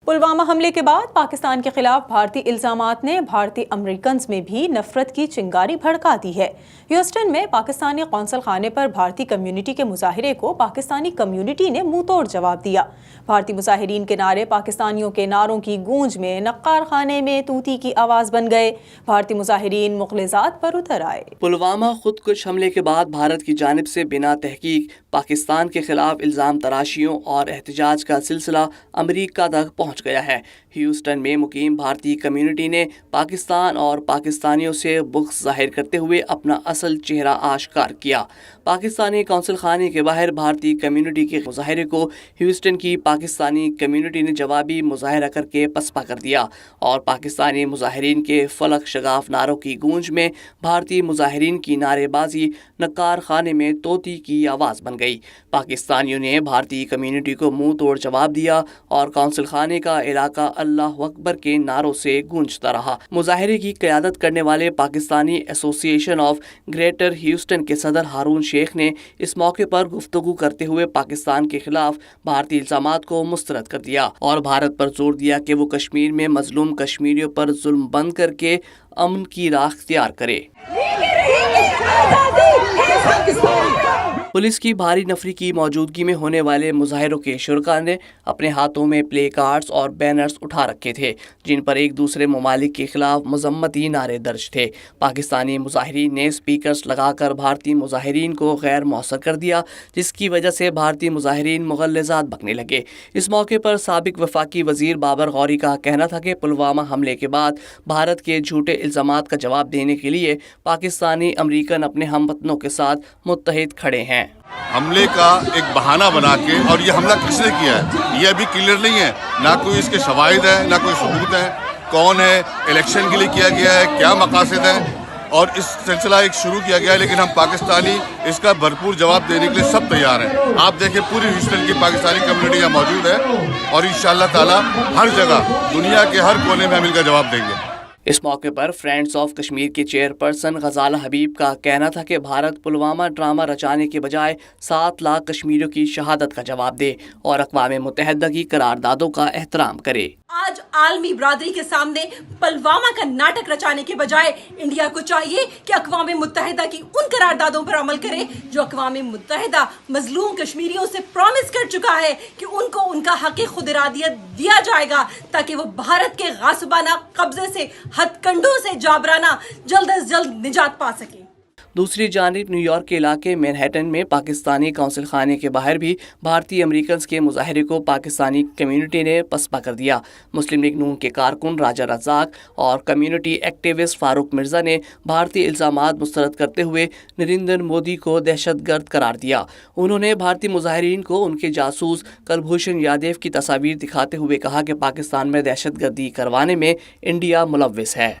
پلوامہ حملے کے بعد پاکستان کے خلاف بھارتی الزامات نے بھارتی امریکنز میں بھی نفرت کی چنگاری بھڑکا دی ہے۔ ہیوسٹن میں پاکستانی قونصل خانے پر بھارتی کمیونٹی کے مظاہرے کو پاکستانی کمیونٹی نے منہ توڑ جواب دیا۔ بھارتی مظاہرین کے نعرے پاکستانیوں کے نعروں کی گونج میں نقار خانے میں طوطی کی آواز بن گئے۔ بھارتی مظاہرین مغلظات پر اتر آئے۔ پلوامہ خودکش حملے کے بعد بھارت کی جانب سے بنا تحقیق پاکستان کے خلاف الزام تراشیوں اور احتجاج کا سلسلہ امریکہ تک پہنچ گیا ہے۔ ہیوسٹن میں مقیم بھارتی کمیونٹی نے پاکستان اور پاکستانیوں سے بغض ظاہر کرتے ہوئے اپنا اصل چہرہ آشکار کیا۔ پاکستانی قونصل خانے کے باہر بھارتی کمیونٹی کے مظاہرے کو ہیوسٹن کی پاکستانی کمیونٹی نے جوابی مظاہرہ کر کے پسپا کر دیا اور پاکستانی مظاہرین کے فلک شگاف نعروں کی گونج میں بھارتی مظاہرین کی نعرے بازی نقار خانے میں طوطی کی آواز بن گئی۔ پاکستانیوں نے بھارتی کمیونٹی کو منہ توڑ جواب دیا اور قونصل خانے کا علاقہ اللہ اکبر کے نعروں سے گونجتا رہا۔ مظاہرے کی قیادت کرنے والے پاکستانی ایسوسی ایشن آف گریٹر ہیوسٹن کے صدر ہارون شیخ نے اس موقع پر گفتگو کرتے ہوئے پاکستان کے خلاف بھارتی الزامات کو مسترد کر دیا اور بھارت پر زور دیا کہ وہ کشمیر میں مظلوم کشمیریوں پر ظلم بند کر کے امن کی راہ اختیار کرے۔ پولیس کی بھاری نفری کی موجودگی میں ہونے والے مظاہروں کے شرکاء نے اپنے ہاتھوں میں پلے کارڈز اور بینرز اٹھا رکھے تھے جن پر ایک دوسرے ممالک کے خلاف مذمتی نعرے درج تھے۔ پاکستانی مظاہرین نے اسپیکرز لگا کر بھارتی مظاہرین کو غیر مؤثر کر دیا جس کی وجہ سے بھارتی مظاہرین مغلظات بکنے لگے۔ اس موقع پر سابق وفاقی وزیر بابر غوری کا کہنا تھا کہ پلوامہ حملے کے بعد بھارت کے جھوٹے الزامات کا جواب دینے کے لیے پاکستانی امریکن اپنے ہم وطنوں کے ساتھ متحد کھڑے ہیں۔ حملے کا ایک بہانہ بنا کے، اور یہ حملہ کس نے کیا ہے یہ ابھی کلیئر نہیں ہے، نہ کوئی اس کے شواہد ہیں نہ کوئی ثبوت ہیں، کون ہے، الیکشن کے لیے کیا گیا ہے، کیا مقاصد ہیں، اور اس سلسلہ ایک شروع کیا گیا ہے، لیکن ہم پاکستانی اس کا بھرپور جواب دینے کے لیے سب تیار ہیں۔ آپ دیکھیں پوری ہیوسٹن کی پاکستانی کمیونٹی یہاں موجود ہے اور انشاءاللہ تعالی ہر جگہ دنیا کے ہر کونے میں ہم ان کا جواب دیں گے۔ اس موقع پر فرینڈز آف کشمیر کے چیئرپرسن غزالہ حبیب کا کہنا تھا کہ بھارت پلوامہ ڈرامہ رچانے کے بجائے 7 لاکھ کشمیریوں کی شہادت کا جواب دے اور اقوام متحدہ کی قراردادوں کا احترام کرے۔ آج عالمی برادری کے سامنے پلوامہ کا ناٹک رچانے کے بجائے انڈیا کو چاہیے کہ اقوام متحدہ کی ان قراردادوں پر عمل کرے جو اقوام متحدہ مظلوم کشمیریوں سے پرومس کر چکا ہے کہ ان کو ان کا حق خود ارادیت دیا جائے گا تاکہ وہ بھارت کے غاصبانہ قبضے سے ہتھ کنڈوں سے جابرانہ جلد از جلد نجات پا سکیں۔ دوسری جانب نیو یارک کے علاقے مینہٹن میں پاکستانی قونصل خانے کے باہر بھی بھارتی امریکنز کے مظاہرے کو پاکستانی کمیونٹی نے پسپا کر دیا۔ مسلم لیگ نون کے کارکن راجہ رزاق اور کمیونٹی ایکٹیوسٹ فاروق مرزا نے بھارتی الزامات مسترد کرتے ہوئے نریندر مودی کو دہشت گرد قرار دیا۔ انہوں نے بھارتی مظاہرین کو ان کے جاسوس کلبھوشن یادیو کی تصاویر دکھاتے ہوئے کہا کہ پاکستان میں دہشت گردی کروانے میں انڈیا ملوث ہے۔